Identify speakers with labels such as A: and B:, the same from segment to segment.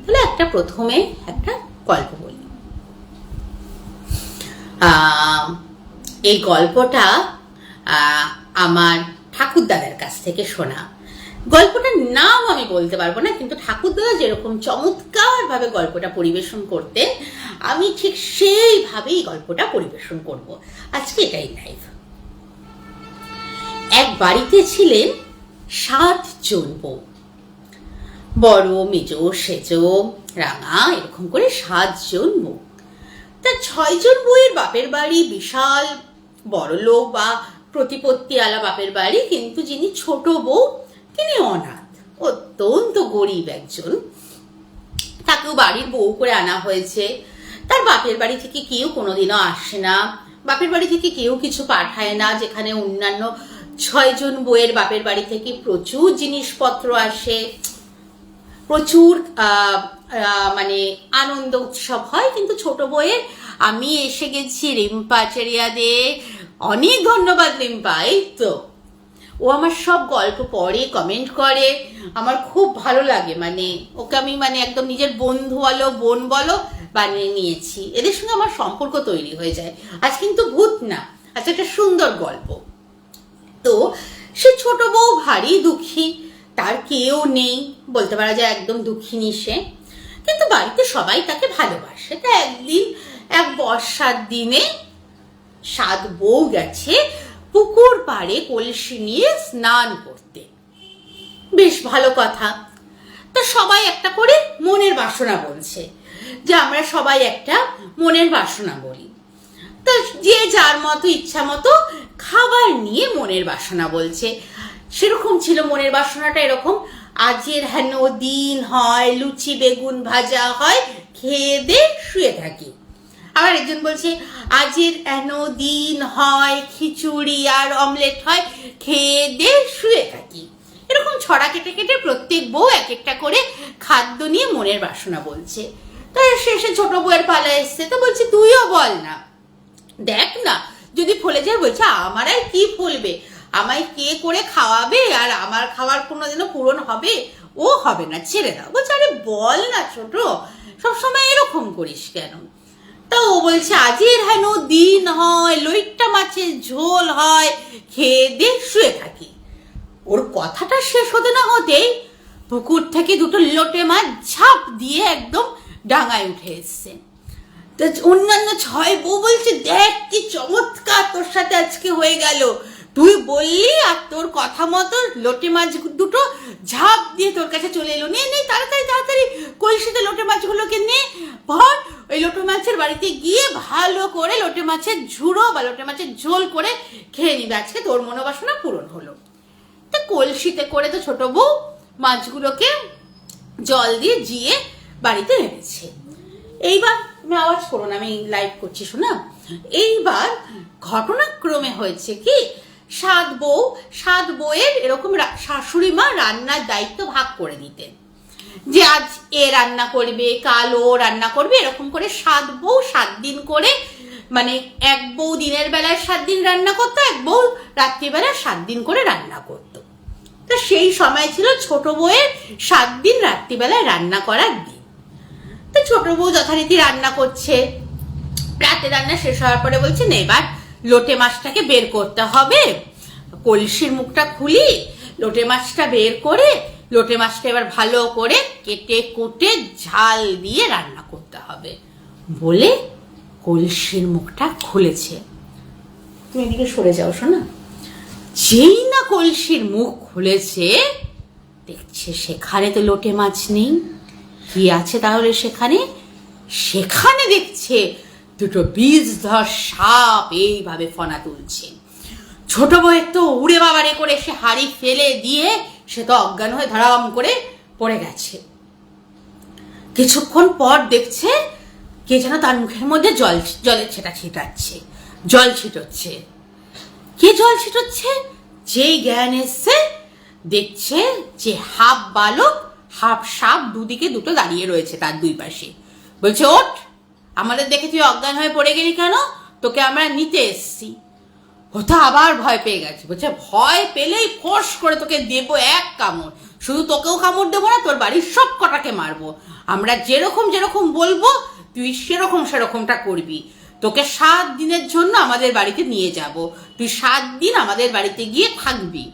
A: তাহলে প্রথমে একটা গল্প বলি। এই গল্পটা আমার ঠাকুরদাদার কাছ থেকে শোনা। গল্পটার নাম আমি বলতে পারবো না, কিন্তু ঠাকুরদাদা যেরকম চমৎকার ভাবে গল্পটা পরিবেশন করতেন, আমি ঠিক সেইভাবেই গল্পটা পরিবেশন করব আজকে। এটাই লাইভ। এক বাড়িতে ছিলেন 7 জন বউ, বড় মেজ সেজ রাঙা, এরকম করে 7 জন বউ। তার 6 জন বউয়ের বাপের বাড়ি বিশাল বড় লোক বা প্রতিপত্তি আলা বাপের বাড়ি, কিন্তু যিনি ছোট বউ তিনি অনাথ, অত্যন্ত গরিব একজন। তাকেও বাড়ির বউ করে আনা হয়েছে। তার বাপের বাড়ি থেকে কেউ কোনোদিনও আসে না, বাপের বাড়ি থেকে কেউ কিছু পাঠায় না, যেখানে অন্যান্য 6 জন বউয়ের বাপের বাড়ি থেকে প্রচুর জিনিসপত্র আসে, প্রচুর মানে আনন্দ উৎসব হয়। কিন্তু ছোট বউয়ের আমি এসে গেছি রিম্পা চেরিয়া দে, অনেক ধন্যবাদ রিম্পা। এই তো ও আমার সব গল্প পড়ে, কমেন্ট করে, আমার খুব ভালো লাগে। মানে ওকে আমি একদম নিজের বন্ধু বলো, বোন বলো বানিয়ে নিয়েছি। এদের সঙ্গে আমার সম্পর্ক তৈরি হয়ে যায়। আজ কিন্তু ভূত না, আজ একটা সুন্দর গল্প। তো সে ছোট বউ ভারী দুঃখী, তার কেউ নেই, বলতে পারা যায় একদম দুঃখিনী সে। কিন্তু বাড়িতে সবাই তাকে ভালোবাসে। তা একদিন এক বর্ষার দিনে 7 বউ গেছে পুকুর পাড়ে কলসি নিয়ে স্নান করতে। বেশ ভালো কথা। তা সবাই একটা করে মনের বাসনা বলছে, যে আমরা সবাই একটা মনের বাসনা বলি। তো যে যার মতো ইচ্ছা মতো খাবার নিয়ে মনের বাসনা বলছে। সেরকম ছিল মনের বাসনাটা এরকম, আজের হেন দিন হয়, লুচি বেগুন ভাজা হয়, খেয়ে দে শুয়ে থাকি। আবার একজন বলছে আজের হেন দিন হয়, খিচুড়ি আর অমলেট হয়, খেয়ে দে শুয়ে থাকি। এরকম ছড়া কেটে কেটে প্রত্যেক বউ এক একটা করে খাদ্য নিয়ে মনের বাসনা বলছে। তো শেষে ছোট বউয়ের পালা এসছে। তো বলছে তুইও বল না, দেখ না যদি ফলে যায়। বলছে আমার আর কি ফলবে, আমায় কে করে খাওয়াবে, আর আমার খাওয়ার কোনোদিনও পূরণ হবে? ও হবে না, ছেড়ে দাও। বলছে আরে বল না ছোট, সবসময় এরকম করিস কেন? তা ও বলছে আজের হেন দিন হয়, লইট্টা মাছের ঝোল হয়, খেয়ে দিয়ে শুয়ে থাকি। ওর কথাটা শেষ হতে না হতেই পুকুর থেকে 2টো লোটে মাছ ঝাঁপ দিয়ে একদম ডাঙায় উঠে এসছে। অন্যান্য 6 বউ বলছে দেখ কি চমৎকার তোর সাথে আজকে হয়ে গেল, তুই বললি আর তোর কথা মতো লোটে মাছ 2টো ঝাঁপ দিয়ে তোর কাছে চলে এলো। নে নে তাড়াতাড়ি তাড়াতাড়ি কলসিতে লোটে মাছগুলোকে নে ভর, ওই লোটে মাছের বাড়িতে গিয়ে ভালো করে লোটে মাছের ঝুড়ো বা লোটে মাছের ঝোল করে খেয়ে নিবে, আজকে তোর মনোবাসনা পূরণ হলো। তা কলসিতে করে তো ছোট বউ মাছগুলোকে জল দিয়ে জিয়ে বাড়িতে এনেছে। এইবার তুমি আওয়াজ করো না, আমি লাইভ করছি শোনা। এইবার ঘটনাক্রমে হয়েছে কি, 7 বউয়ের এরকম শাশুড়ি মা রান্নার দায়িত্ব ভাগ করে দিতেন, যে আজ এ রান্না করবে, কাল ও রান্না করবে, এরকম করে 7 বউ 7 দিন করে, মানে এক বউ দিনের বেলায় 7 দিন রান্না করতো, এক বউ রাত্রিবেলায় 7 দিন করে রান্না করতো। তো সেই সময় ছিল ছোট বউয়ের 7 দিন রাত্রিবেলায় রান্না করার দিন। তো ছোট বউ যথারীতি রান্না করছে। রাতে রান্না শেষ হওয়ার পরে বলছে না এবার লোটে মাছটাকে বের করতে হবে। কলসির মুখটা খুলি, লোটে মাছটা বের করে লোটে মাছটা এবার ভালো করে কেটে কুটে ঝাল দিয়ে রান্না করতে হবে বলে কলসির মুখটা খুলেছে। তুমি এদিকে সরে যাও শোনা। যেই না কলসির মুখ খুলেছে, দেখছে সেখানে তো লোটে মাছ নেই। কি আছে তাহলে সেখানে? সেখানে দেখছে 2টো বিষধর সাপ এইভাবে ফনা তুলছে। ছোট বউয়ের তো উড়ে বাবারে করে সে হাড়ি ফেলে দিয়ে সে তো অজ্ঞান হয়ে ধরাম করে পড়ে গেছে। কিছুক্ষণ পর দেখছে কে যেন তার মুখের মধ্যে জলের ছেটা ছিটাচ্ছে, জল ছিটোচ্ছে। কে জল ছিটোচ্ছে? যেই জ্ঞান এসছে দেখছে যে হাফ বালক হাফ সাপ দুদিকে 2টো দাঁড়িয়ে রয়েছে তার 2 পাশে। বলছে ওঠ, আমাদের দেখে তুই অজ্ঞান হয়ে পড়ে গেলি কেন? তোকে আমরা নিতে এসছি। ও তো আবার ভয় পেয়ে গেছে। বলছে ভয় পেলেই ফোঁস করে তোকে দেবো এক কামড়, শুধু তোকেও কামড় দেবো না, তোর বাড়ির সব কটাকে মারবো। আমরা যেরকম যেরকম বলবো তুই সেরকমটা করবি। তোকে 7 দিনের জন্য আমাদের বাড়িতে নিয়ে যাব, তুই 7 দিন আমাদের বাড়িতে গিয়ে থাকবি।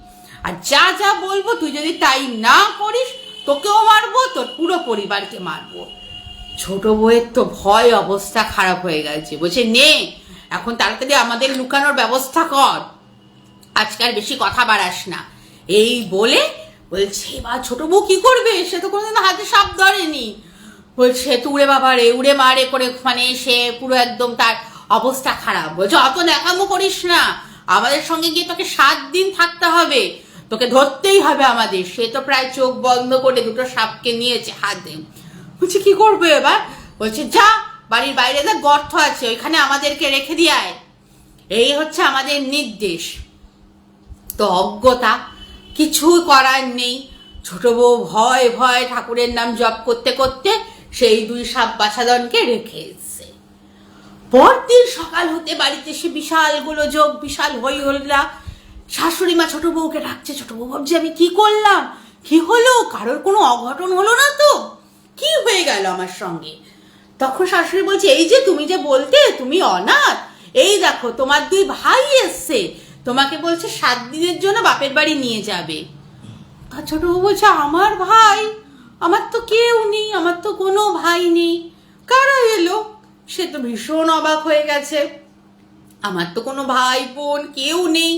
A: আর যা যা বলবো তুই যদি তাই না করিস তোকেও মারবো, তোর পুরো পরিবারকে মারবো। ছোট বউয়ের তো ভয় অবস্থা খারাপ হয়ে গেছে, বলছে নে এখন তাড়াতাড়ি আমাদের লুকানোর ব্যবস্থা কর, আজকাল বেশি কথা বাড়াস না। এই বলে বলছে এবার ছোট বউ কি করবে, সে তো কোনোদিন হাতে সাপ ধরেনি। বলছে তুই উড়ে বাবা রে উড়ে মারে করে, মানে সে পুরো একদম তার অবস্থা খারাপ। বলছে অত ন্যাকামো করিস না, আমাদের সঙ্গে গিয়ে তোকে 7 দিন থাকতে হবে, তোকে ধরতেই হবে আমাদের। সে তো প্রায় চোখ বন্ধ করে দুটো সাপকে নিয়েছে হাতে। বলছে কি করবে এবার? বলছে যা বাড়ির বাইরে যা গর্ত আছে ওইখানে আমাদেরকে রেখে দিয়ে আয়, এই হচ্ছে আমাদের নির্দেশ। তো অজ্ঞতা, কিছু করার নেই। ছোট বউ ভয় ভয় ঠাকুরের নাম জপ করতে করতে সেই 2 সাপ বাছাধনকে রেখে এসছে। পরদিন সকাল হতে বাড়িতে সে বিশাল গোলযোগ, বিশাল হই হল্লা। শাশুড়ি মা ছোট বউকে ডাকছে, ছোট বউ ভাবছে আমি কি করলাম, কি হলো, কারোর কোনো অঘটন হলো না তো, কি হয়ে গেল আমার সঙ্গে? তখন শাশুড়ি বলছে এই যে তুমি যে বলতে তুমি অনাথ, এই দেখো তোমার 2 ভাই এসছে, তোমাকে বলছে 7 দিনের জন্য বাপের বাড়ি নিয়ে যাবে। আর ছোট বউ বলছে আমার ভাই, আমার তো কেউ নেই, আমার তো কোনো ভাই নেই, কারা এলো? সে তো ভীষণ অবাক হয়ে গেছে, আমার তো কোনো ভাই বোন কেউ নেই।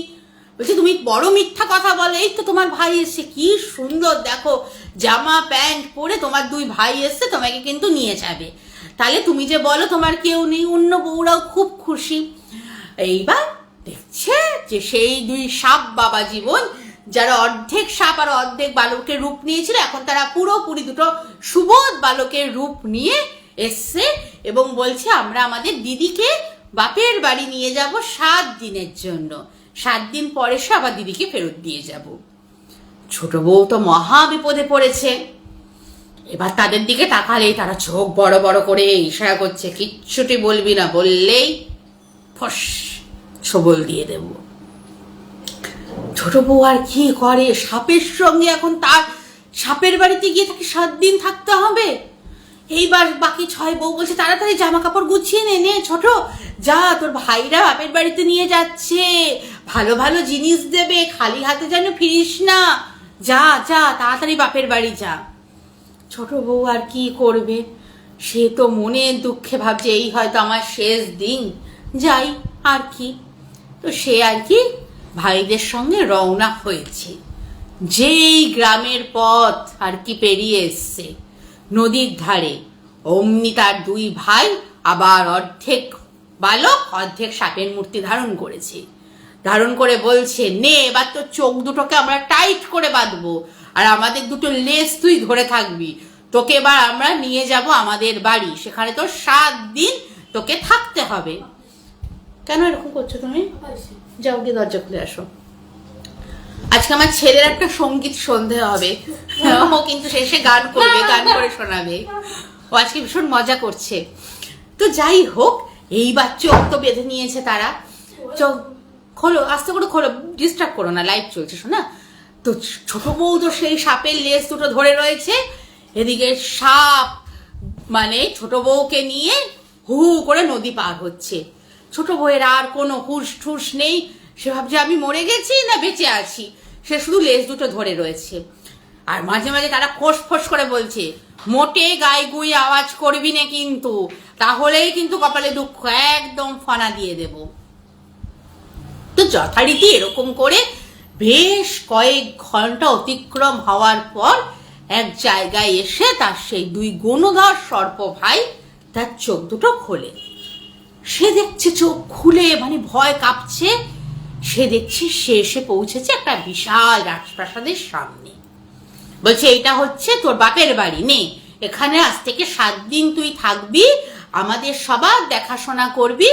A: বলছে তুমি বড় মিথ্যা কথা বলে, এই তো তোমার ভাই এসছে, কি সুন্দর দেখো জামা প্যান্ট পরে তোমার 2 ভাই এসছে, তোমাকে কিন্তু নিয়ে যাবে। তাহলে তুমি যে বলো তোমার কেউ নেই, অন্য বউরাও খুব খুশি। এইবার দেখছে যে সেই 2 সাপ বাবা জীবন, যারা অর্ধেক সাপ আর অর্ধেক বালকের রূপ নিয়েছিল, এখন তারা পুরোপুরি দুটো সুবোধ বালকের রূপ নিয়ে এসছে এবং বলছে আমরা আমাদের দিদিকে বাপের বাড়ি নিয়ে যাব 7 দিনের জন্য, 7 দিন পরে সে আবার দিদিকে ফেরত দিয়ে যাব। ছোট বউ তো মহা বিপদে পড়েছে। এবার তাদের দিকে তাকালেই তারা চোখ বড় বড় করে ইশারা করছে কিচ্ছুটি বলবি না, বললেই ফস ছবল দিয়ে দেব। ছোট বউ আর কি করে, সাপের সঙ্গে এখন তার সাপের বাড়িতে গিয়ে তাকে 7 দিন থাকতে হবে। এইবার বাকি 6 বউ বলছে তাড়াতাড়ি জামা কাপড় গুছিয়ে নে ছোট, যা তোর ভাইরা বাপের বাড়িতে নিয়ে যাচ্ছে, ভালো ভালো জিনিস দেবে, খালি হাতে যেন ফিরিস না, যা যা তাড়াতাড়ি বাপের বাড়ি যা। ছোট বউ আর কি করবে, সে তো মনের দুঃখে ভাবছে এই হয়তো আমার শেষ দিন, যাই আর কি। তো সে আর কি ভাইদের সঙ্গে রওনা হয়েছে। যেই গ্রামের পথ আর কি পেরিয়ে এসছে নদীর ধারে, অমনি তার 2 ভাই আবার অর্ধেক বালক অর্ধেক সাপের মূর্তি ধারণ করেছে। ধারণ করে বলছে নে এবার তো চোখ দুটোকে আমরা টাইট করে বাঁধবো, আর আমাদের 2টো লেজ তুই ধরে থাকবি, তোকে এবার আমরা নিয়ে যাব আমাদের বাড়ি, সেখানে তো 7 দিন তোকে থাকতে হবে। কেন এরকম করছো তুমি? যাও গিয়ে দরজা খুলে আসো। আজকে আমার ছেলের একটা সঙ্গীত সন্ধে হবে, ও কিন্তু শেষে গান করবে, গান করে শোনাবে, ও আজকে ভীষণ মজা করছে। তো যাই হোক, এইবার চোখ তো বেঁধে নিয়েছে তারা। চোখ খোলো, আস্তে করে খোলো, ডিস্টার্ব করো না, লাইভ চলছে শোনা। তো ছোট বউ তো সেই সাপের লেজ 2টো ধরে রয়েছে, এদিকে সাপ মানে ছোট বউকে নিয়ে হু হু করে নদী পার হচ্ছে। ছোট বউয়ের আর কোনো হুশ ঠুস নেই, সে ভাবছে আমি মরে গেছি না বেঁচে আছি, সে শুধু লেজ 2টো ধরে রয়েছে। আর মাঝে মাঝে তারা ফোঁস ফোঁস করে বলছে মোটে গায়ে গুই আওয়াজ করবি না কিন্তু, তাহলেই কিন্তু কপালে দুঃখ, একদম ফানা দিয়ে দেব। তো যথারীতি এরকম করে বেশ কয়েক ঘন্টা অতিক্রম হওয়ার পর এক জায়গায় এসে তার সেই 2 গুণধর সর্প ভাই তার চোখ 2টো খোলে। সে দেখছে চোখ খুলে মানে ভয় কাঁপছে, সে দেখছে সে এসে পৌঁছেছে একটা বিশাল রাজপ্রাসাদের সামনে। বলছে এটা হচ্ছে তোর বাপের বাড়ি, নে এখানে আজ থেকে 7 দিন তুই থাকবি, আমাদের সবার দেখাশোনা করবি,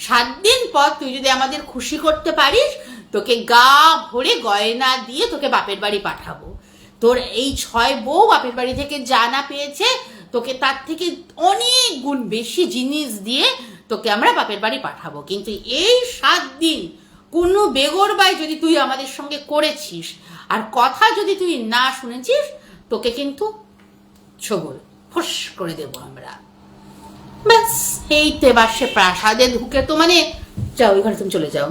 A: 7 দিন পর তুই যদি আমাদের খুশি করতে পারিস তোকে গা ভরে গয়না দিয়ে তোকে বাপের বাড়ি পাঠাবো। তোর এই 6 বউ বাপের বাড়ি থেকে জানা পেয়েছে, তোকে তার থেকে অনেক গুণ বেশি জিনিস দিয়ে তোকে আমরা বাপের বাড়ি পাঠাবো, কিন্তু এই 7 দিন কোনো বেগরবাই যদি তুই আমাদের সঙ্গে করেছিস আর কথা যদি তুই না শুনেছিস তোকে কিন্তু ছবল ফস করে দেবো আমরা। ব্যাস এই তো এবার সে প্রাসাদে ঢুকে তো মানে যাও ওই ঘরে তুমি চলে যাও।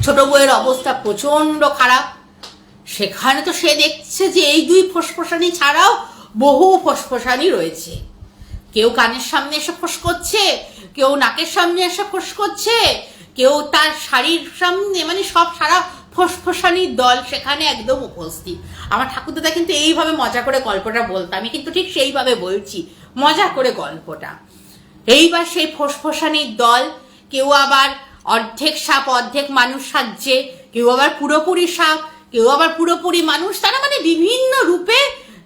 A: ছোট বউয়ের অবস্থা প্রচন্ড খারাপ। সেখানে তো সে দেখছে যে এই দুই ফসফসানি ছাড়াও বহু ফসফসানি রয়েছে। কেউ কানের সামনে এসে ফোঁস করছে, কেউ নাকের সামনে এসে ফোঁস করছে, কেউ তার শাড়ির সামনে, মানে সব সারা ফসফসানির দল সেখানে একদম উপস্থিত। আমার ঠাকুরদাদা কিন্তু এইভাবে মজা করে গল্পটা বলতো, আমি কিন্তু ঠিক সেইভাবে বলছি মজা করে গল্পটা। এইবার সেই ফসফসানির দল, কেউ আবার অর্ধেক সাপ অর্ধেক মানুষ সাজছে, কেউ আবার পুরোপুরি সাপ, কেউ আবার পুরোপুরি মানুষ, তারা মানে বিভিন্ন রূপে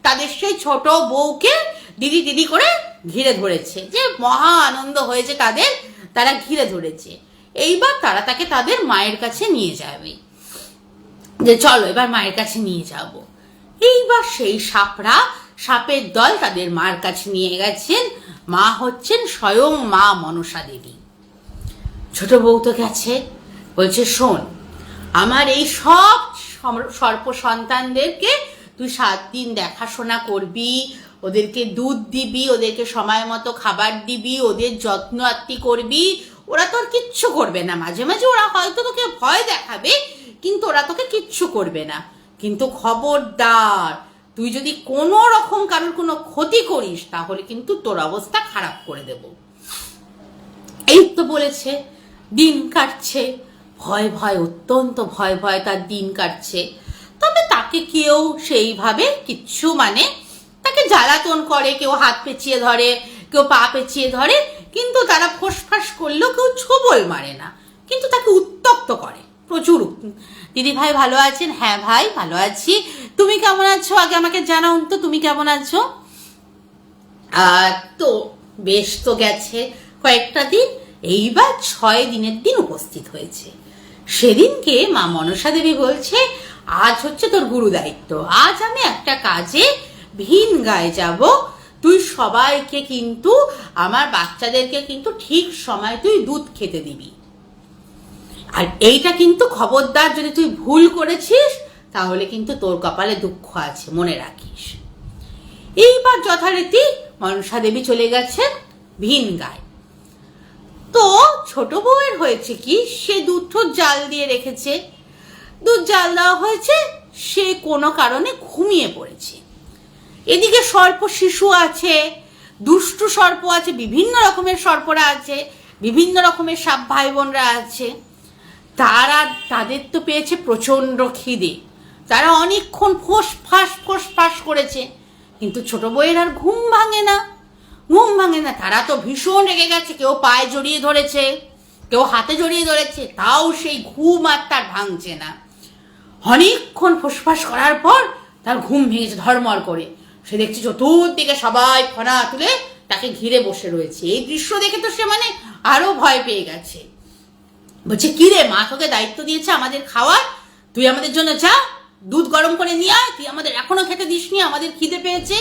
A: তাদের সেই ছোট বউকে দিদি দিদি করে ঘিরে ধরেছে, যে মহা আনন্দ হয়েছে তাদের, তারা ঘিরে ধরেছে। এইবার তারা তাকে তাদের মায়ের কাছে নিয়ে যাবে, যে চলো এবার মায়ের কাছে নিয়ে যাব। এইবার সেই সাপরা, সাপের দল তাদের মার কাছে নিয়ে গেছেন। মা হচ্ছেন স্বয়ং মা মনসা দেবী। ছোট বউ তো গেছে, বলছে শোন, আমার এই সব সর্প সন্তানদেরকে তুই 7 দিন দেখাশোনা করবি, ওদেরকে দুধ দিবি, ওদেরকে সময় মতো খাবার দিবি, ওদের যত্ন আত্তি করবি। ওরা তোর কিচ্ছু করবে না, মাঝে মাঝে ওরা হয়তো তোকে ভয় দেখাবে, কিন্তু ওরা তোকে কিচ্ছু করবে না। কিন্তু খবরদার, তুই যদি কোনো রকম কারোর কোনো ক্ষতি করিস তাহলে কিন্তু তোর অবস্থা খারাপ করে দেব। এই তো বলেছে, দিন কাটছে, ভয় ভয়, অত্যন্ত ভয় ভয় তার দিন কাটছে। তবে তাকে কেউ সেইভাবে কিচ্ছু মানে তাকে জ্বালাতন করে, কেউ হাত পেঁচিয়ে ধরে, কেউ পা পেঁচিয়ে ধরে, কিন্তু তারা ফোঁসফাস করলেও কেউ ছোবল মারে না, কিন্তু তাকে উত্তপ্ত করে প্রচুর। দিদি ভাই ভালো আছেন? হ্যাঁ ভাই ভালো আছি, তুমি কেমন আছো আগে আমাকে জানাও তো, তুমি কেমন আছো? তো বেশ তো গেছে কয়েকটা দিন, এইবার 6 দিনের দিন উপস্থিত হয়েছে। সেদিনকে মা মনসা দেবী বলছে, আজ হচ্ছে তোর গুরু দায়িত্ব, আজ আমি একটা কাজে ভিন গায়ে যাব, তুই সবাইকে কিন্তু আমার বাচ্চাদেরকে কিন্তু ঠিক সময় তুই দুধ খেতে দিবি। আর এইটা কিন্তু খবরদার, যদি তুই ভুল করেছিস তাহলে কিন্তু তোর কপালে দুঃখ আছে, মনে রাখিস। এইবার যথারীতি মনসা দেবী চলে গেছেন ভিন গায়ে। তো ছোট বউয়ের হয়েছে কি, সে দুধ জাল দিয়ে রেখেছে, দুধ জাল দেওয়া হয়েছে, সে কোনো কারণে ঘুমিয়ে পড়েছে। এদিকে সর্প শিশু আছে, দুষ্টু সর্প আছে, বিভিন্ন রকমের সর্পরা আছে, বিভিন্ন রকমের সাপ ভাই বোনরা আছে। তাদের তো পেয়েছে প্রচন্ড খিদে, তারা অনেকক্ষণ ফোঁস করেছে, কিন্তু ছোট বউয়ের আর ঘুম ভাঙে না। তারা তো ভীষণ রেগে গেছে, কেউ পায়ে জড়িয়ে ধরেছে, কেউ হাতে জড়িয়ে ধরেছে, তাও সেই ঘুম আর তার ভাঙছে না। অনেকক্ষণ ফোঁস করার পর তার ঘুম ভেঙেছে ধর্মর করে। সে দেখছে চতুর্দিকে সবাই ফনা তুলে তাকে ঘিরে বসে রয়েছে। এই দৃশ্য দেখে তো সে মানে আরো ভয় পেয়ে গেছে। বলছে, কি রে মা তোকে দায়িত্ব দিয়েছে আমাদের খাওয়ার, তুই আমাদের জন্য যা, দুধ গরম করে নিয়ে আয়, তুই আমাদের এখনো খেতে দিসনি, আমাদের খিদে পেয়েছে।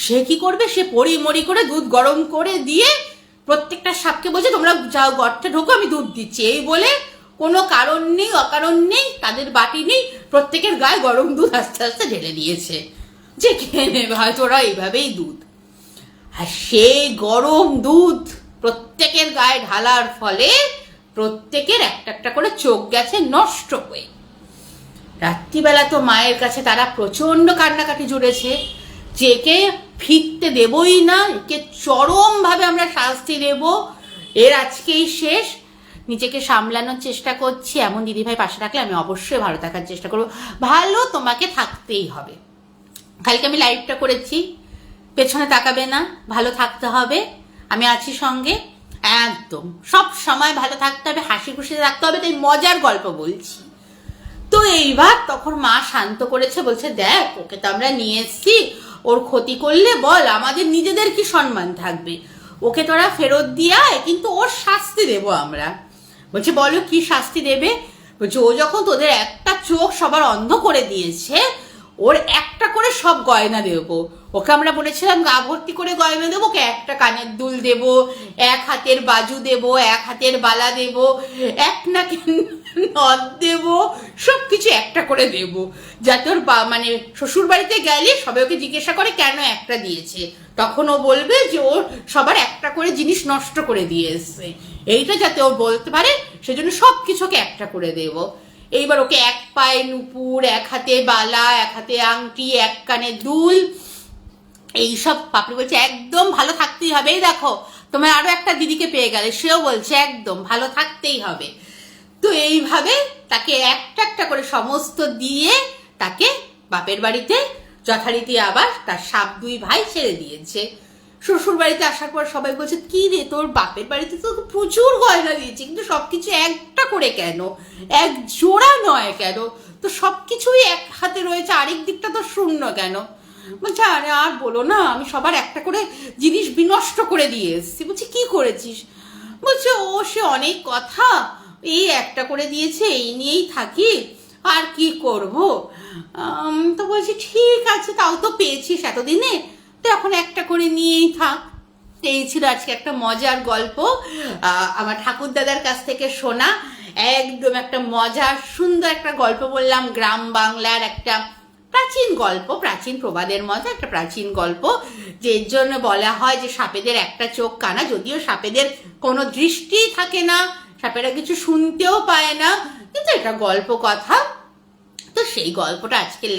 A: সে কি করবে, সে পড়ি করে দুধ গরম করে দিয়ে প্রত্যেকটা সাপকে বলছে, তোমরা যাও গর্তে ঢোকো, আমি দুধ দিচ্ছি। এই বলে কোনো কারণ নেই অকারণ নেই, তাদের বাটি নেই, প্রত্যেকের গায়ে গরম দুধ আস্তে আস্তে ঢেলে দিয়েছে, যে খেয়ে নেবে হয়তো ওরা এইভাবেই দুধ। আর সেই গরম দুধ প্রত্যেকের গায়ে ঢালার ফলে প্রত্যেকের একটা একটা করে চোখ গেছে নষ্ট হয়ে। রাত্রিবেলা তো মায়ের কাছে তারা প্রচন্ড কান্নাকাটি জুড়েছে, যে একে ফিরতে দেবই না, একে চরমভাবে আমরা শাস্তি দেব, এর আজকেই শেষ। নিজেকে সামলানোর চেষ্টা করছি, এমন দিদিভাই পাশে থাকলে আমি অবশ্যই ভালো থাকার চেষ্টা করবো। ভালো তোমাকে থাকতেই হবে। কালকে আমি লাইভটা করেছি, পেছনে তাকাবে না, ভালো থাকতে হবে, আমি আছি সঙ্গে, একদম সব সময় ভালো থাকতে হবে, হাসি খুশিতে থাকতে হবে, তাই মজার গল্প বলছি। তো এইবার তখন মা শান্ত করেছে, বলছে দেখ ওকে তো আমরা নিয়ে এসছি, ওর ক্ষতি করলে বল আমাদের নিজেদের কি সম্মান থাকবে, ওকে তোরা ফেরত দিয়ে আয়, কিন্তু ওর শাস্তি দেবো আমরা। বলছে বলো কি শাস্তি দেবে? বলছে ও যখন তোদের একটা চোখ সবার অন্ধ করে দিয়েছে, ওর একটা করে সব গয়না দেবো। ওকে আমরা বলেছিলাম গা ভর্তি করে গয়না দেবো, ওকে একটা কানের দুল দেবো, এক হাতের বাজু দেবো, এক হাতের বালা দেবো, এক নাকের নদ দেব, সব কিছু একটা করে দেব, যাতে ওর মানে শ্বশুর বাড়িতে গেলে সবাই ওকে জিজ্ঞাসা করে কেন একটা দিয়েছে, তখন ও বলবে যে ওর সবার একটা করে জিনিস নষ্ট করে দিয়ে এসছে, এইটা যাতে ও বলতে পারে সেজন্য সব কিছুকে একটা করে দেব। এইবার ওকে এক পায়ে নুপুর, এক হাতে বালা, এক হাতে আংটি, এক কানে দুল, এইসব পাপড়ি বলছে একদম ভালো থাকতেই হবে। এই দেখো তোমার আরো একটা দিদিকে পেয়ে গেলে, সেও বলছে একদম ভালো থাকতেই হবে। তো এইভাবে তাকে একটা একটা করে সমস্ত দিয়ে তাকে বাপের বাড়িতে যথারীতি আবার তার সাপ দুই ভাই ছেড়ে দিয়েছে। শ্বশুর বাড়িতে আসার পর সবাই বলছে কি রে, তোর বাপের বাড়িতে তো প্রচুর গয়না দিয়েছে, কিন্তু সবকিছু একটা করে কেন, এক জোড়া নয় কেন, তো সবকিছুই এক হাতে রয়েছে, আরেক দিকটা তো শূন্য কেন? বলছে আরে আর বলো না, আমি সবার একটা করে জিনিস বিনষ্ট করে দিয়ে এসছি। বলছি কি করেছিস? বলছে ও সে অনেক কথা, এই একটা করে দিয়েছে, এই নিয়েই থাকি, আর কি করব। তো বলছি ঠিক আছে, তাও তো পেয়েছিস এতদিনে, তো এখন একটা করে নিয়েই থাক। এই ছিল আজকে একটা মজার গল্প আমার ঠাকুর দাদার কাছ থেকে শোনা, একদম একটা মজার সুন্দর একটা গল্প বললাম, গ্রাম বাংলার একটা প্রাচীন গল্প, প্রাচীন প্রবাদের মতো একটা প্রাচীন গল্প, যের জন্য বলা হয় যে সাপেদের একটা চোখ কানা, যদিও সাপেদের কোনো দৃষ্টি থাকে না, সাপেরা কিছু শুনতেও পায় না, কিন্তু এটা গল্প কথা। তো সেই গল্পটা আজকের